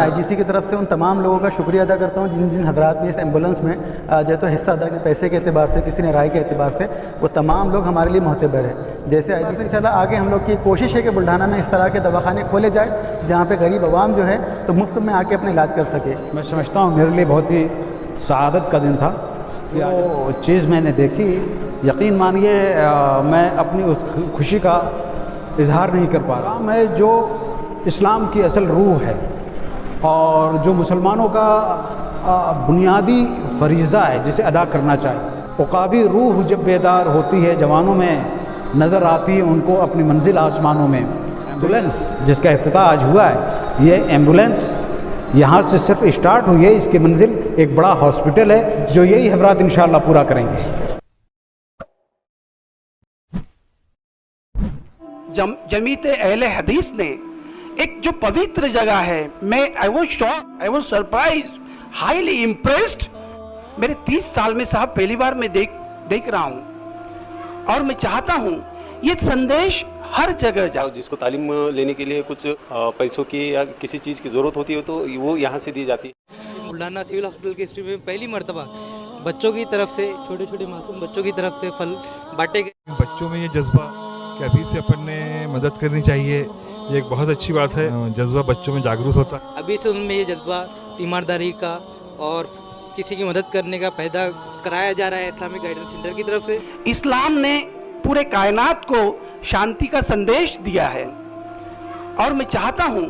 IGC की तरफ से उन तमाम लोगों का शुक्रिया अदा करता हूँ जिन जिन हजरात ने इस एम्बुलेंस में जो तो हिस्सा अदा किया, पैसे के एतबार से, किसी ने राय के एतबार से, वो तमाम लोग हमारे लिए मोहतबर है। जैसे आईजीसी इंशाल्लाह आगे हम लोग की कोशिश है कि बुल्ढाना में इस तरह के दवाखाने खोले जाए जहाँ पे गरीब आवाम जो है तो मुफ्त में आके अपने इलाज कर सके। मैं समझता हूँ मेरे लिए बहुत ही सआदत का दिन था। वो चीज़ मैंने देखी, यकीन मानिए मैं अपनी उस खुशी का इजहार नहीं कर पा रहा। मैं जो इस्लाम की असल रूह है और जो मुसलमानों का बुनियादी फरीज़ा है जिसे अदा करना चाहिए, उक़ाबी रूह जब बेदार होती है, जवानों में नज़र आती है उनको अपनी मंजिल आसमानों में। एम्बुलेंस जिसका इफ्तिताह आज हुआ है, ये एम्बुलेंस यहाँ से सिर्फ स्टार्ट हुई है, इसकी मंजिल एक बड़ा हॉस्पिटल है जो यही हज़रात इंशाअल्लाह पूरा करेंगे। जमीयत अहले हदीस ने एक जो पवित्र जगह है, मैं I was shock, I was surprise, highly impressed. मेरे 30 साल में साहब पहली बार मैं देख रहा हूँ और मैं चाहता हूँ ये संदेश हर जगह जाओ। जिसको तालीम लेने के लिए कुछ पैसों की या किसी चीज़ की ज़रूरत होती है तो वो यहाँ से दी जाती है। बुल्ढाना सिविल हॉस्पिटल की हिस्ट्री में पहली मर्तबा बच्चों की तरफ से, छोटे छोटे मासूम बच्चों की तरफ से फल बांटे गए। बच्चों में ये जज्बा कि अभी से अपन ने मदद करनी चाहिए, ये एक बहुत अच्छी बात है। जज्बा बच्चों में जागरूक होता है, अभी से उनमें ये जज्बा ईमानदारी का और किसी की मदद करने का पैदा कराया जा रहा है इस्लामिक गाइडेंस सेंटर की तरफ से। इस्लाम ने पूरे कायनात को शांति का संदेश दिया है और मैं चाहता हूँ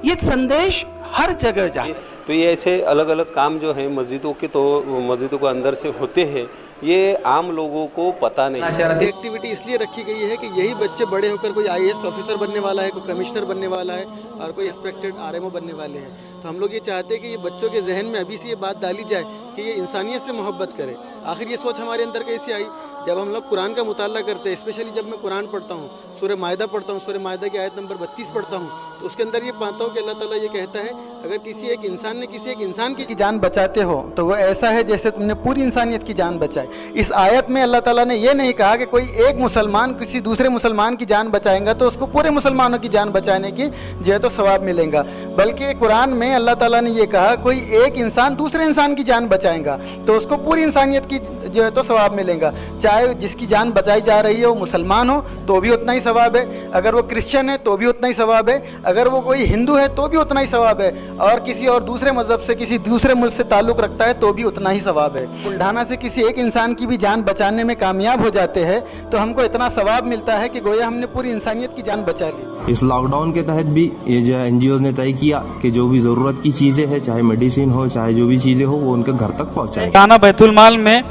ये संदेश हर जगह जाए। तो ये ऐसे अलग अलग काम जो हैं मस्जिदों के, तो मस्जिदों के अंदर से होते हैं, ये आम लोगों को पता नहीं। एक्टिविटी इसलिए रखी गई है कि यही बच्चे बड़े होकर कोई आईएएस ऑफिसर बनने वाला है, कोई कमिश्नर बनने वाला है और कोई एक्सपेक्टेड आरएमओ बनने वाले हैं। तो हम लोग ये चाहते हैं कि ये बच्चों के जहन में अभी से ये बात डाली जाए कि ये इंसानियत से मोहब्बत करे। आखिर ये सोच हमारे अंदर कैसे आई? जब हम लोग कुरान का मुताला करते हैं, स्पेशली जब मैं कुरान पढ़ता हूँ, सूरह मायदा पढ़ता हूँ, सूरह मायदा की आयत नंबर 32 पढ़ता हूँ, तो उसके अंदर ये पाता हूँ कि अल्लाह ताला ये कहता है अगर किसी एक इंसान ने किसी एक इंसान की जान बचाते हो तो वो ऐसा है जैसे तुमने पूरी इंसानियत की जान बचाई। इस आयत में अल्लाह ताला ने ये नहीं कहा कि कोई एक मुसलमान किसी दूसरे मुसलमान की जान बचाएगा तो उसको पूरे मुसलमानों की जान बचाने की जो है तो सवाब मिलेगा, बल्कि कुरान में अल्लाह ताला ने ये कहा कोई एक इंसान दूसरे इंसान की जान बचाएगा तो उसको पूरी इंसानियत की जो है तो सवाब मिलेगा। चाहे जिसकी जान बचाई जा रही है वो मुसलमान हो तो भी उतना ही सवाब है, अगर वो क्रिश्चियन है तो भी उतना ही सवाब है, अगर वो कोई हिंदू है तो भी उतना ही सवाब है, और किसी और दूसरे मजहब से, किसी दूसरे मुल्क से ताल्लुक़ रखता है तो भी उतना ही सवाब है। बुल्ढाना से किसी एक इंसान की भी जान बचाने में कामयाब हो जाते हैं तो हमको इतना सवाब मिलता है कि गोया हमने पूरी इंसानियत की जान बचा ली। इस लॉकडाउन के तहत भी ये जो NGOs ने तय किया कि जो भी ज़रूरत की चीज़ें हैं, चाहे मेडिसिन हो, चाहे जो भी चीज़ें हो, वो उनके घर तक पहुँचाए। बुल्ढाना बैतुल माल में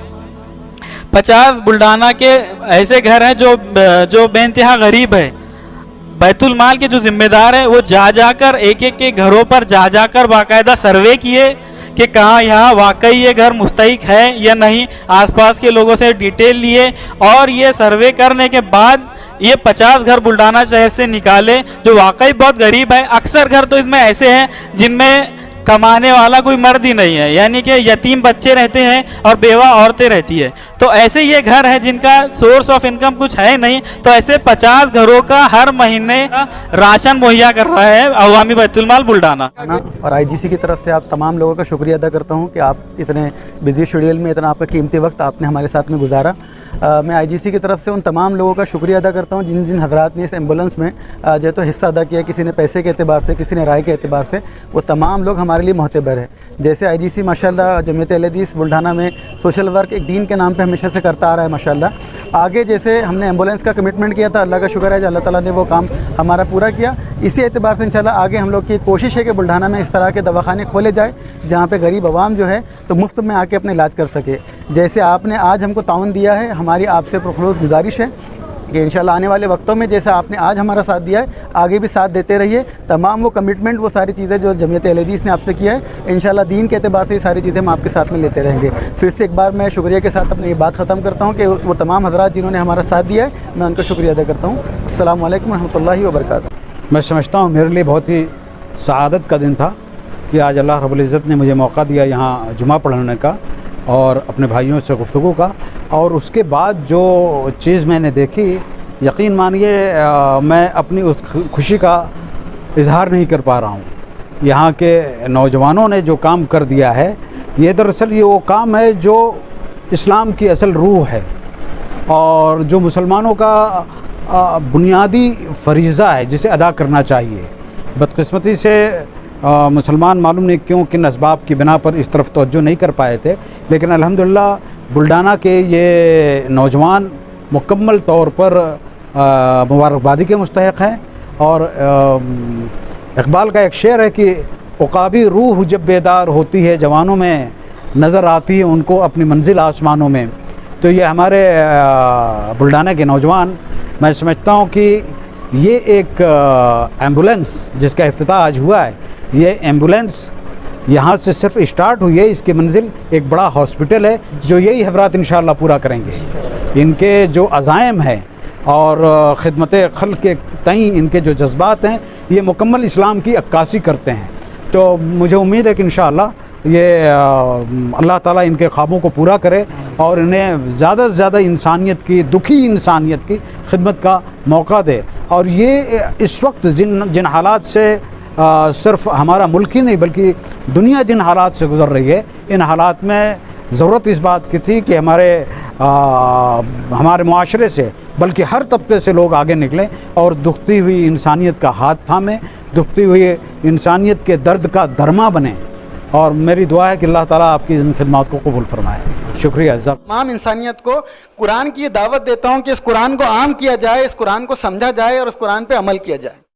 50 बुल्ढाना के ऐसे घर हैं जो बेइंतहा गरीब है। बैतुल माल के जो जिम्मेदार है वो जाकर एक एक के घरों पर जाकर बाकायदा सर्वे किए कि कहाँ यहाँ वाकई ये घर मुस्तहिक है या नहीं, आसपास के लोगों से डिटेल लिए और ये सर्वे करने के बाद ये 50 घर बुल्ढाना शहर से निकाले जो वाकई बहुत गरीब है। अक्सर घर तो इसमें ऐसे हैं जिनमें कमाने वाला कोई मर्द ही नहीं है, यानी कि यतीम बच्चे रहते हैं और बेवा औरतें रहती है। तो ऐसे ये घर है जिनका सोर्स ऑफ इनकम कुछ है नहीं, तो ऐसे 50 घरों का हर महीने का राशन मुहैया कर रहा है अवामी बैतुल माल बुल्ढाना। और आईजीसी की तरफ से आप तमाम लोगों का शुक्रिया अदा करता हूँ कि आप इतने बिजी शेड्यूल में इतना आपका कीमती वक्त आपने हमारे साथ में गुजारा। मैं आईजीसी की तरफ से उन तमाम लोगों का शुक्रिया अदा करता हूँ जिन जिन हजरात ने इस एम्बुलेंस में जो तो हिस्सा अदा किया, किसी ने पैसे के एतबार से, किसी ने राय के एतबार से, वो तमाम लोग हमारे लिए मोहतबर है। जैसे आईजीसी माशाल्लाह जमीयत अहले हदीस बुल्ढाना में सोशल वर्क एक दीन के नाम पे हमेशा से करता आ रहा है माशाल्लाह। आगे जैसे हमने एम्बुलेंस का कमिटमेंट किया था, अल्लाह का शुक्र है कि अल्लाह ताला ने वो काम हमारा पूरा किया। इसी एतबार से इंशाल्लाह आगे हम लोग की कोशिश है कि बुल्ढाना में इस तरह के दवाखाने खोले जाए जहाँ पे गरीब आवाम जो है तो मुफ्त में आके अपने इलाज कर सके। जैसे आपने आज हमको ताउन दिया है, हमारी आपसे पुरखलूस गुजारिश है कि इंशाल्लाह आने वाले वक्तों में जैसा आपने आज हमारा साथ दिया है आगे भी साथ देते रहिए। तमाम वो कमिटमेंट, वो सारी चीज़ें जो जमीयत अहले हदीस ने आपसे किया है, इंशाल्लाह दीन के एतबार से ये सारी चीज़ें हम आपके साथ में लेते रहेंगे। फिर से एक बार मैं शुक्रिया के साथ अपनी ये बात ख़त्म करता हूँ कि वो तमाम हज़रात जिन्होंने हमारा साथ दिया है, मैं उनका शुक्रिया अदा करता हूँ। अस्सलामु अलैकुम रहमतुल्लाहि व बरकातुहू। मैं समझता हूँ मेरे लिए बहुत ही सआदत का दिन था कि आज अल्लाह रब्बुल इज़्ज़त ने मुझे मौका दिया यहाँ जुमा पढ़ने का और अपने भाइयों से गुफ्तगू का। और उसके बाद जो चीज़ मैंने देखी, यकीन मानिए मैं अपनी उस खुशी का इजहार नहीं कर पा रहा हूँ। यहाँ के नौजवानों ने जो काम कर दिया है, ये दरअसल ये वो काम है जो इस्लाम की असल रूह है और जो मुसलमानों का बुनियादी फरीज़ा है जिसे अदा करना चाहिए। बदकिस्मती से मुसलमान मालूम नहीं क्यों किन असबाब की बिना पर इस तरफ तवज्जो नहीं कर पाए थे, लेकिन अल्हम्दुलिल्लाह बुल्डाना के ये नौजवान मुकम्मल तौर पर मुबारकबादी के मुस्तहिक़ हैं। और इकबाल का एक शेर है कि उक़ाबी रूह जब बेदार होती है, जवानों में नज़र आती है उनको अपनी मंजिल आसमानों में। तो ये हमारे बुल्डाना के नौजवान, मैं समझता हूँ कि ये एक एम्बुलेंस जिसका इफ्तिताह आज हुआ है, ये एम्बुलेंस यहाँ से सिर्फ स्टार्ट हुई है, इसकी मंजिल एक बड़ा हॉस्पिटल है जो यही हज़रात इंशाअल्लाह पूरा करेंगे। इनके जो अज़ाइम हैं और ख़िदमत खल्क़ के तई इनके जो जज्बात हैं, ये मुकम्मल इस्लाम की अक्कासी करते हैं। तो मुझे उम्मीद है कि इंशाअल्लाह ये अल्लाह ताला इनके ख्वाबों को पूरा करे और इन्हें ज़्यादा से ज़्यादा इंसानियत की, दुखी इंसानियत की खिदमत का मौका दे। और ये इस वक्त जिन हालात से सिर्फ हमारा मुल्क ही नहीं बल्कि दुनिया जिन हालात से गुज़र रही है, इन हालात में ज़रूरत इस बात की थी कि हमारे मुआशरे से बल्कि हर तबके से लोग आगे निकलें और दुखती हुई इंसानियत का हाथ थामें, दुखती हुई इंसानियत के दर्द का दरमा बने। और मेरी दुआ है कि अल्लाह ताला आपकी इन खिदमत को कबूल फरमाए। शुक्रिया। तमाम इंसानियत को कुरान की ये दावत देता हूँ कि इस कुरान को आम किया जाए, इस कुरान को समझा जाए और इस कुरान पे अमल किया जाए।